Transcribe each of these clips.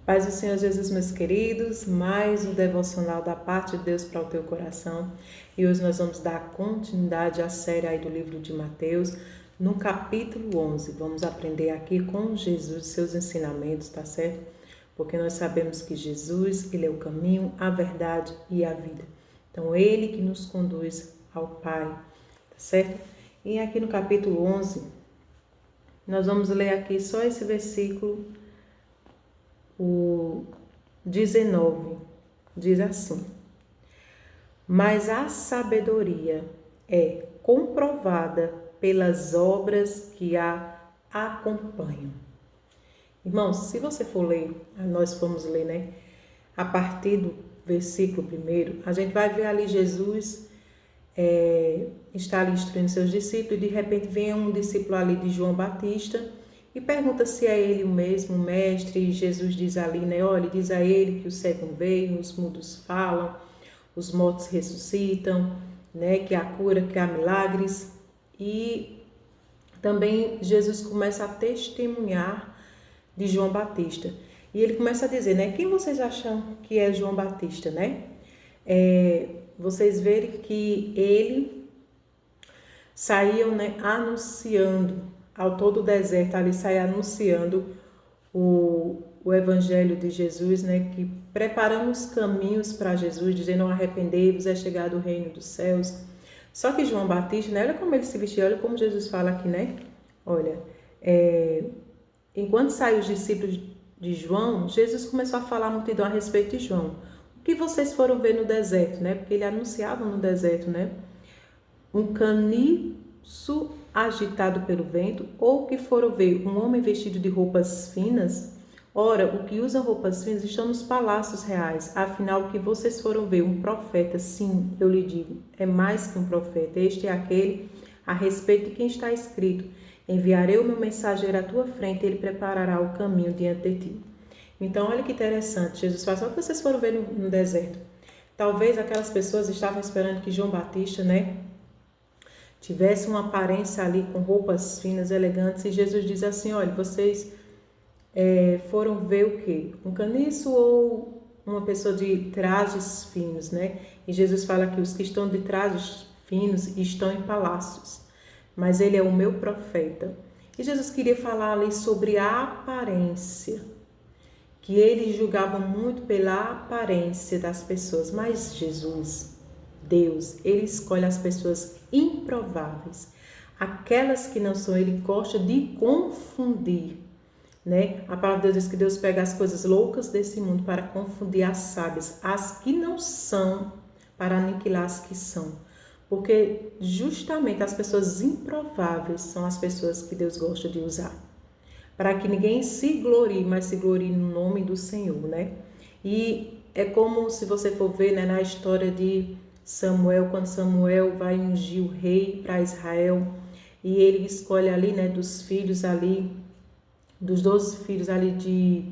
Paz do Senhor Jesus, meus queridos, mais um devocional da parte de Deus para o teu coração. E hoje nós vamos dar continuidade à série aí do livro de Mateus, no capítulo 11. Vamos aprender aqui com Jesus, seus ensinamentos, tá certo? Porque nós sabemos que Jesus, ele é o caminho, a verdade e a vida. Então, ele que nos conduz ao Pai, tá certo? E aqui no capítulo 11, nós vamos ler aqui só esse versículo, o 19, diz assim: mas a sabedoria é comprovada pelas obras que a acompanham. Irmãos, se você for ler, nós fomos ler, né? A partir do versículo 1, a gente vai ver ali Jesus está ali instruindo seus discípulos e de repente vem um discípulo ali de João Batista e pergunta se é ele o mesmo mestre. E Jesus diz ali, né? Olha, diz a ele que o cego veio, os mudos falam, os mortos ressuscitam, né? Que há cura, que há milagres. E também Jesus começa a testemunhar de João Batista. E ele começa a dizer, né? Quem vocês acham que é João Batista, né? Vocês verem que ele saiu, né, anunciando ao todo o deserto, ali saia anunciando o evangelho de Jesus, né, que preparando os caminhos para Jesus, dizendo: arrependei-vos, é chegado o reino dos céus. Só que João Batista, né, olha como ele se vestia, olha como Jesus fala aqui, né? Olha, enquanto saíram os discípulos de João, Jesus começou a falar à multidão a respeito de João. O que vocês foram ver no deserto, né? Porque ele anunciava no deserto, né? Um caniço agitado pelo vento, ou que foram ver um homem vestido de roupas finas? Ora, o que usa roupas finas estão nos palácios reais. Afinal, o que vocês foram ver? Um profeta? Sim, eu lhe digo, é mais que um profeta. Este é aquele a respeito de quem está escrito: enviarei o meu mensageiro à tua frente, ele preparará o caminho diante de ti. Então, olha que interessante, Jesus fala: só que vocês foram ver no deserto. Talvez aquelas pessoas estavam esperando que João Batista, né, tivesse uma aparência ali com roupas finas, elegantes, e Jesus diz assim: olha, vocês foram ver o quê? Um caniço ou uma pessoa de trajes finos, né? E Jesus fala que os que estão de trajes finos estão em palácios, mas ele é o meu profeta. E Jesus queria falar ali sobre a aparência, que eles julgavam muito pela aparência das pessoas, mas Jesus, Deus, ele escolhe as pessoas improváveis, aquelas que não são. Ele gosta de confundir, né? A palavra de Deus diz que Deus pega as coisas loucas desse mundo para confundir as sábias, as que não são, para aniquilar as que são. Porque justamente as pessoas improváveis são as pessoas que Deus gosta de usar, para que ninguém se glorie, mas se glorie no nome do Senhor, né? E é como se você for ver, né, na história de Samuel, quando Samuel vai ungir o rei para Israel, e ele escolhe ali, né, dos filhos ali, dos 12 filhos ali de,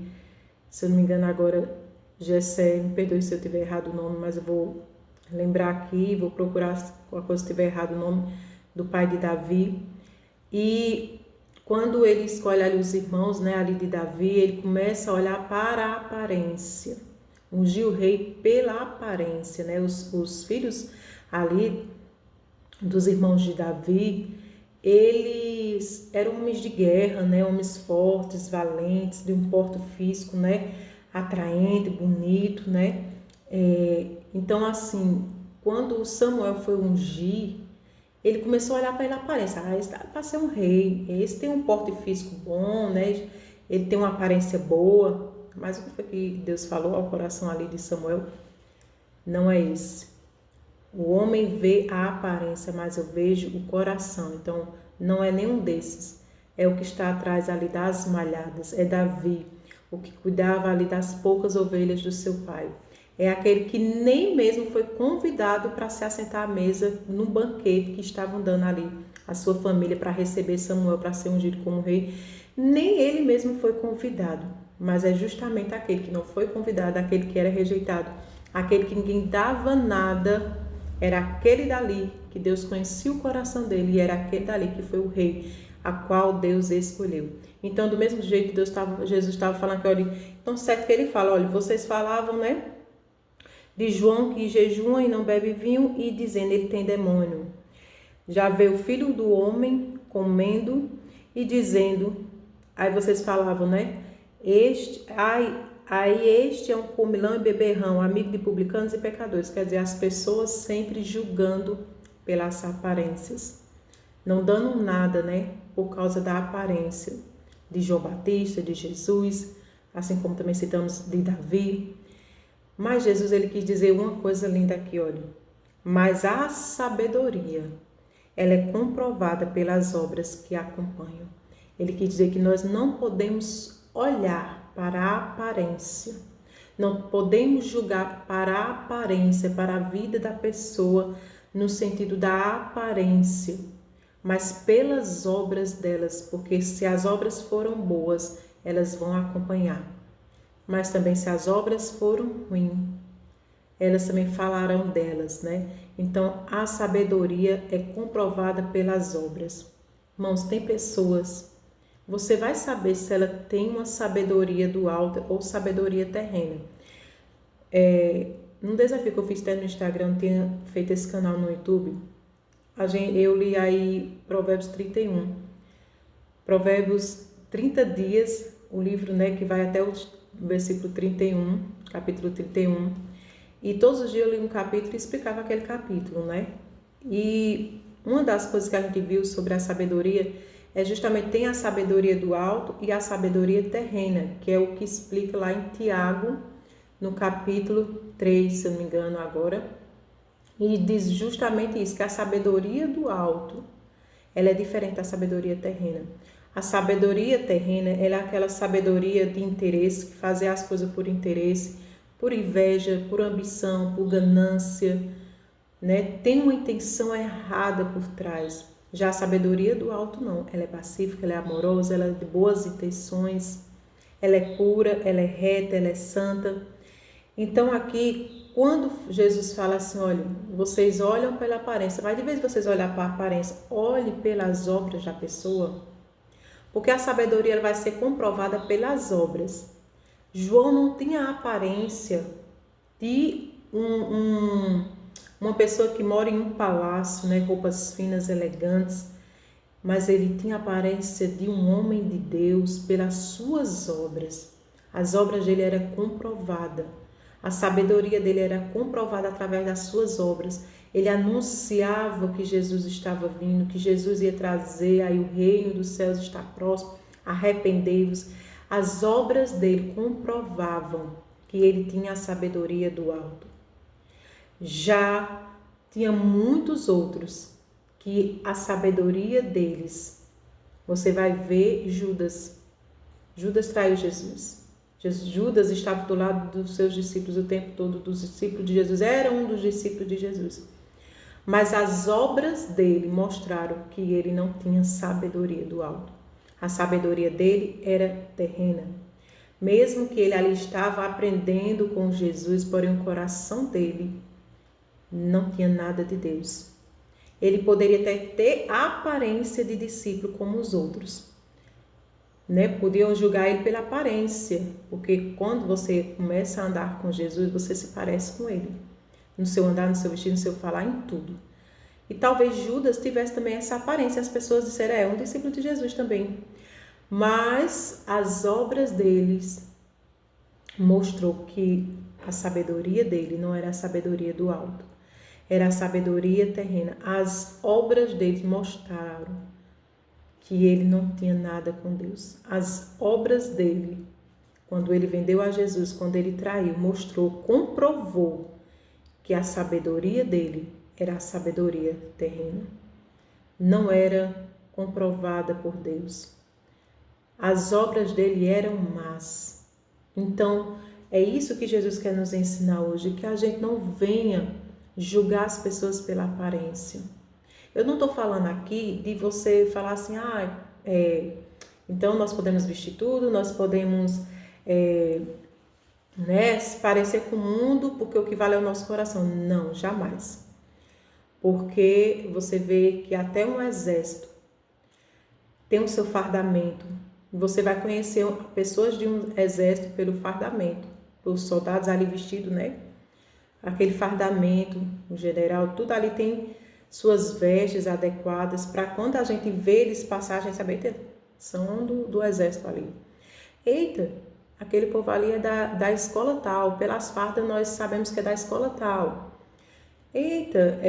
se eu não me engano agora, Jessé, me perdoe se eu tiver errado o nome, mas eu vou lembrar aqui, vou procurar qualquer coisa se tiver errado o nome, do pai de Davi. E quando ele escolhe ali os irmãos, né, ali de Davi, ele começa a olhar para a aparência, ungir o rei pela aparência, né? Os filhos ali dos irmãos de Davi, eles eram homens de guerra, né? Homens fortes, valentes, de um porte físico, né, atraente, bonito, né? Então, assim, quando Samuel foi ungir, ele começou a olhar para ele a aparência. Esse dá para ser um rei, esse tem um porte físico bom, né? Ele tem uma aparência boa. Mas o que foi que Deus falou ao coração ali de Samuel? Não é esse. O homem vê a aparência, mas eu vejo o coração. Então, não é nenhum desses. É o que está atrás ali das malhadas. É Davi, o que cuidava ali das poucas ovelhas do seu pai. É aquele que nem mesmo foi convidado para se assentar à mesa no banquete que estavam dando ali a sua família para receber Samuel para ser ungido como rei. Nem ele mesmo foi convidado, mas é justamente aquele que não foi convidado, aquele que era rejeitado, aquele que ninguém dava nada, era aquele dali que Deus conhecia o coração dele, e era aquele dali que foi o rei, a qual Deus escolheu. Então, do mesmo jeito que Jesus estava falando que, olha, então certo que ele fala, olha, vocês falavam, né, de João que jejua e não bebe vinho e dizendo ele tem demônio. Já veio o filho do homem comendo e dizendo, aí vocês falavam, né, este é um comilão e beberrão, amigo de publicanos e pecadores. Quer dizer, as pessoas sempre julgando pelas aparências, não dando nada, né, por causa da aparência de João Batista, de Jesus, assim como também citamos de Davi. Mas Jesus, ele quis dizer uma coisa linda aqui, olha. Mas a sabedoria, ela é comprovada pelas obras que a acompanham. Ele quis dizer que nós não podemos olhar para a aparência, não podemos julgar para a aparência, para a vida da pessoa, no sentido da aparência, mas pelas obras delas, porque se as obras foram boas, elas vão acompanhar. Mas também se as obras foram ruins, elas também falarão delas, né? Então, a sabedoria é comprovada pelas obras. Irmãos, tem pessoas, você vai saber se ela tem uma sabedoria do alto ou sabedoria terrena. Num desafio que eu fiz até no Instagram, tinha feito esse canal no YouTube, eu li aí Provérbios 31. Provérbios 30 dias, o livro, né, que vai até o versículo 31, capítulo 31. E todos os dias eu li um capítulo e explicava aquele capítulo, né? E uma das coisas que a gente viu sobre a sabedoria é justamente tem a sabedoria do alto e a sabedoria terrena, que é o que explica lá em Tiago, no capítulo 3, se eu não me engano agora. E diz justamente isso, que a sabedoria do alto, ela é diferente da sabedoria terrena. A sabedoria terrena, ela é aquela sabedoria de interesse, que fazer as coisas por interesse, por inveja, por ambição, por ganância, né? Tem uma intenção errada por trás. Já a sabedoria do alto não, ela é pacífica, ela é amorosa, ela é de boas intenções, ela é pura, ela é reta, ela é santa. Então aqui, quando Jesus fala assim, olha, vocês olham pela aparência, mas de vez vocês olhar para a aparência, olhe pelas obras da pessoa, porque a sabedoria ela vai ser comprovada pelas obras. João não tinha a aparência de uma pessoa que mora em um palácio, né, roupas finas, elegantes, mas ele tinha a aparência de um homem de Deus pelas suas obras. As obras dele eram comprovadas. A sabedoria dele era comprovada através das suas obras. Ele anunciava que Jesus estava vindo, que Jesus ia trazer, aí o reino dos céus está próximo, arrependei-vos. As obras dele comprovavam que ele tinha a sabedoria do alto. Já tinha muitos outros que a sabedoria deles, você vai ver Judas. Judas traiu Jesus. Judas estava do lado dos seus discípulos o tempo todo, dos discípulos de Jesus, era um dos discípulos de Jesus. Mas as obras dele mostraram que ele não tinha sabedoria do alto. A sabedoria dele era terrena. Mesmo que ele ali estava aprendendo com Jesus, porém o coração dele não tinha nada de Deus. Ele poderia até ter a aparência de discípulo como os outros, né? Podiam julgar ele pela aparência, porque quando você começa a andar com Jesus, você se parece com ele. No seu andar, no seu vestir, no seu falar, em tudo. E talvez Judas tivesse também essa aparência. As pessoas disseram, é um discípulo de Jesus também. Mas as obras deles mostrou que a sabedoria dele não era a sabedoria do alto, era a sabedoria terrena. As obras deles mostraram que ele não tinha nada com Deus. As obras dele, quando ele vendeu a Jesus, quando ele traiu, mostrou, comprovou que a sabedoria dele era a sabedoria terrena. Não era comprovada por Deus. As obras dele eram más. Então, é isso que Jesus quer nos ensinar hoje, que a gente não venha julgar as pessoas pela aparência. Eu não estou falando aqui de você falar assim, então nós podemos vestir tudo, nós podemos se parecer com o mundo, porque o que vale é o nosso coração. Não, jamais. Porque você vê que até um exército, tem o seu fardamento. Você vai conhecer pessoas de um exército pelo fardamento, os soldados ali vestidos, né? Aquele fardamento, o general, tudo ali tem suas vestes adequadas para quando a gente vê eles passar, a gente saber que são do exército ali. Eita, aquele povo ali é da escola tal, pelas fardas nós sabemos que é da escola tal. Eita,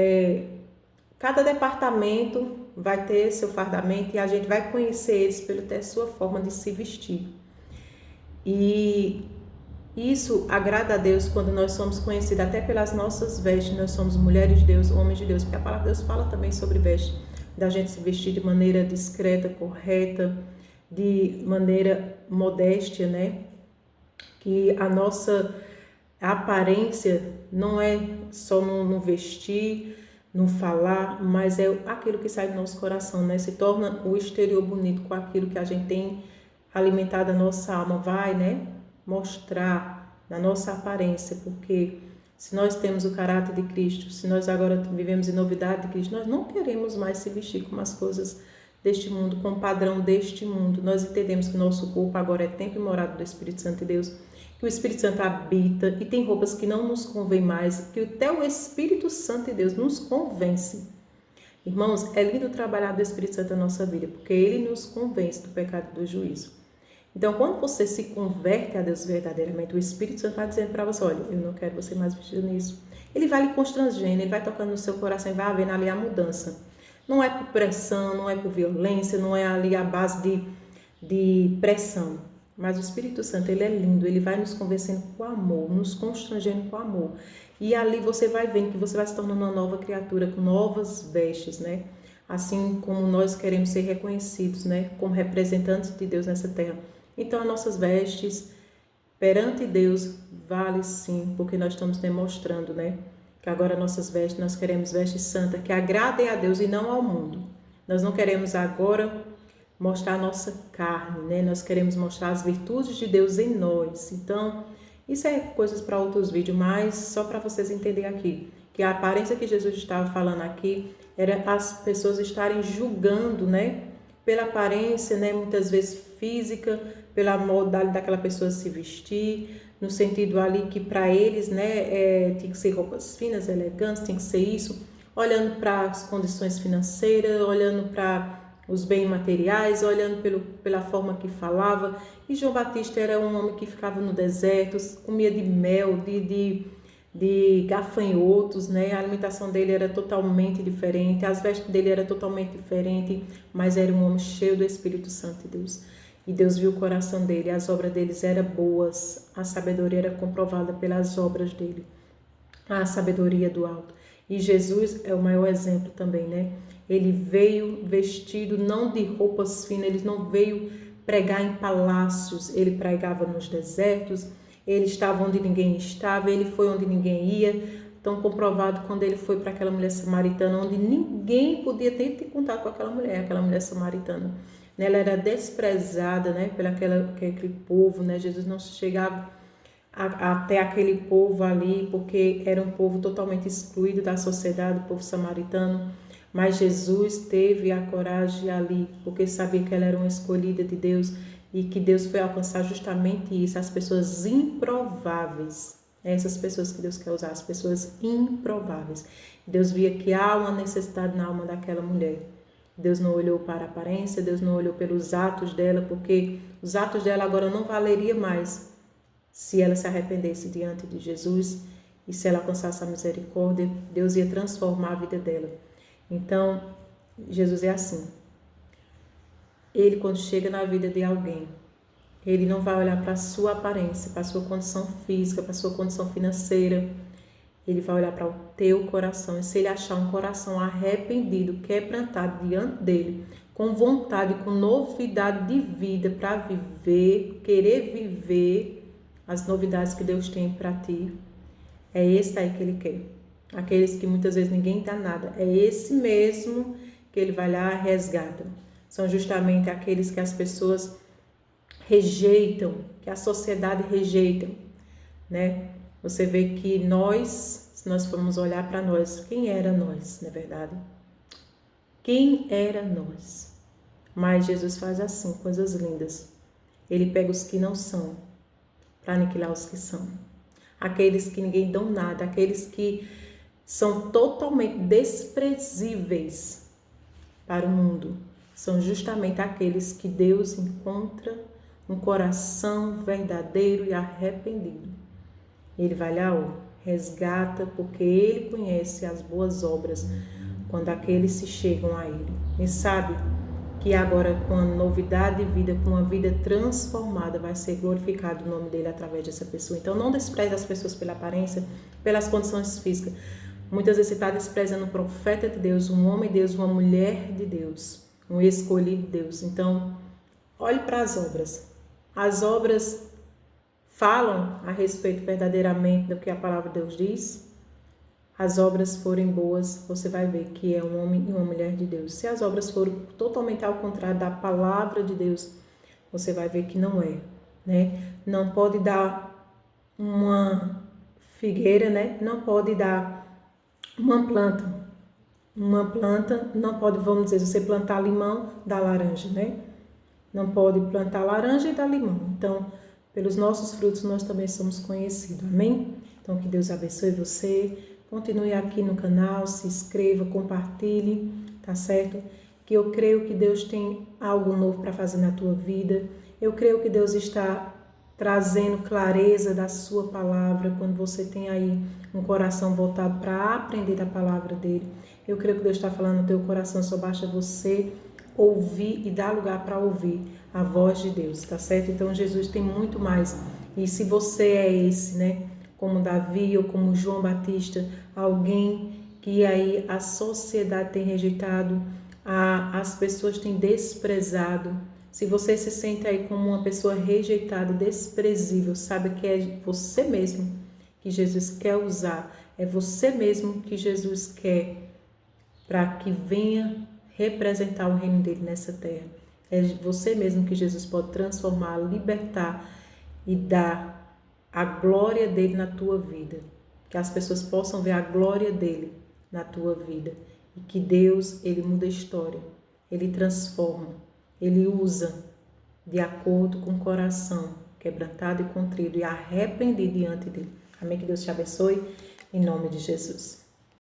cada departamento vai ter seu fardamento e a gente vai conhecer eles pelo ter sua forma de se vestir. E isso agrada a Deus quando nós somos conhecidos até pelas nossas vestes, nós somos mulheres de Deus, homens de Deus, porque a palavra de Deus fala também sobre vestes, da gente se vestir de maneira discreta, correta, de maneira modéstia, né? Que a nossa aparência não é só no vestir, no falar, mas é aquilo que sai do nosso coração, né? Se torna o exterior bonito com aquilo que a gente tem alimentado a nossa alma, vai, né? Mostrar na nossa aparência, porque se nós temos o caráter de Cristo, se nós agora vivemos em novidade de Cristo, nós não queremos mais se vestir como as coisas deste mundo, com o padrão deste mundo. Nós entendemos que o nosso corpo agora é templo e morada do Espírito Santo de Deus, que o Espírito Santo habita e tem roupas que não nos convém mais, que até o Espírito Santo de Deus nos convence. Irmãos, é lindo trabalhar do Espírito Santo na nossa vida, porque ele nos convence do pecado e do juízo. Então, quando você se converte a Deus verdadeiramente, o Espírito Santo está dizendo para você, olha, eu não quero você mais vestido nisso. Ele vai lhe constrangendo, ele vai tocando no seu coração e vai havendo ali a mudança. Não é por pressão, não é por violência, não é ali a base de pressão. Mas o Espírito Santo, ele é lindo, ele vai nos convencendo com amor, nos constrangendo com amor. E ali você vai vendo que você vai se tornando uma nova criatura, com novas vestes, né? Assim como nós queremos ser reconhecidos, né? Como representantes de Deus nessa terra. Então, as nossas vestes perante Deus vale sim, porque nós estamos demonstrando, né? Que agora nossas vestes, nós queremos vestes santas, que agradem a Deus e não ao mundo. Nós não queremos agora mostrar a nossa carne, né? Nós queremos mostrar as virtudes de Deus em nós. Então, isso é coisas para outros vídeos, mas só para vocês entenderem aqui, que a aparência que Jesus estava falando aqui era as pessoas estarem julgando, né? Pela aparência, né? Muitas vezes física, pela modalidade daquela pessoa se vestir, no sentido ali que para eles, né? Tem que ser roupas finas, elegantes, tem que ser isso, olhando para as condições financeiras, olhando para os bens materiais, olhando pela forma que falava. E João Batista era um homem que ficava no deserto, comia de mel, de gafanhotos, né? A alimentação dele era totalmente diferente, as vestes dele era totalmente diferente, mas era um homem cheio do Espírito Santo de Deus. E Deus viu o coração dele, as obras deles eram boas, a sabedoria era comprovada pelas obras dele, a sabedoria do alto. E Jesus é o maior exemplo também, né? Ele veio vestido não de roupas finas, ele não veio pregar em palácios, ele pregava nos desertos, ele estava onde ninguém estava, ele foi onde ninguém ia. Tão comprovado quando ele foi para aquela mulher samaritana, onde ninguém podia ter contato com aquela mulher samaritana. Ela era desprezada, né, aquele povo, né? Jesus não chegava até aquele povo ali, porque era um povo totalmente excluído da sociedade, o povo samaritano. Mas Jesus teve a coragem ali, porque sabia que ela era uma escolhida de Deus e que Deus foi alcançar justamente isso, as pessoas improváveis. Essas pessoas que Deus quer usar, as pessoas improváveis. Deus via que há uma necessidade na alma daquela mulher. Deus não olhou para a aparência, Deus não olhou pelos atos dela, porque os atos dela agora não valeria mais se ela se arrependesse diante de Jesus e se ela alcançasse a misericórdia, Deus ia transformar a vida dela. Então, Jesus é assim. Ele, quando chega na vida de alguém, ele não vai olhar para a sua aparência, para a sua condição física, para a sua condição financeira. Ele vai olhar para o teu coração. E se ele achar um coração arrependido, quebrantado diante dele, com vontade, com novidade de vida para viver, querer viver as novidades que Deus tem para ti, é esse aí que ele quer. Aqueles que muitas vezes ninguém dá nada. É esse mesmo que ele vai lá e resgata. São justamente aqueles que as pessoas rejeitam, que a sociedade rejeita, né? Você vê que nós, se nós formos olhar para nós, quem era nós, na verdade? Quem era nós? Mas Jesus faz assim, coisas lindas. Ele pega os que não são, para aniquilar os que são. Aqueles que ninguém dão nada, aqueles que são totalmente desprezíveis para o mundo, são justamente aqueles que Deus encontra um coração verdadeiro e arrependido. Ele vai lá, resgata, porque Ele conhece as boas obras quando aqueles se chegam a Ele. E sabe que agora, com a novidade de vida, com a vida transformada, vai ser glorificado o nome dele através dessa pessoa. Então, não despreze as pessoas pela aparência, pelas condições físicas. Muitas vezes você está desprezando um profeta de Deus, um homem de Deus, uma mulher de Deus, um escolhido de Deus. Então, olhe para as obras. As obras falam a respeito verdadeiramente do que a palavra de Deus diz. As obras forem boas, você vai ver que é um homem e uma mulher de Deus. Se as obras forem totalmente ao contrário da palavra de Deus, você vai ver que não é, né? Não pode dar uma figueira, né? Não pode dar uma planta. Uma planta não pode, vamos dizer, você plantar limão, dá laranja, né? Não pode plantar laranja e dar limão. Então, pelos nossos frutos nós também somos conhecidos. Amém? Então, que Deus abençoe você. Continue aqui no canal, se inscreva, compartilhe, tá certo? Que eu creio que Deus tem algo novo para fazer na tua vida. Eu creio que Deus está trazendo clareza da sua palavra quando você tem aí um coração voltado para aprender a palavra dele. Eu creio que Deus está falando no teu coração, só basta você ouvir e dar lugar para ouvir a voz de Deus, tá certo? Então Jesus tem muito mais. E se você é esse, né? Como Davi ou como João Batista, alguém que aí a sociedade tem rejeitado, as pessoas têm desprezado. Se você se sente aí como uma pessoa rejeitada, desprezível, sabe que é você mesmo que Jesus quer usar, é você mesmo que Jesus quer para que venha representar o reino dele nessa terra. É você mesmo que Jesus pode transformar, libertar e dar a glória dele na tua vida. Que as pessoas possam ver a glória dele na tua vida. E que Deus, ele muda a história, ele transforma, ele usa de acordo com o coração quebrantado e contrito e arrependido diante dele. Amém? Que Deus te abençoe, em nome de Jesus.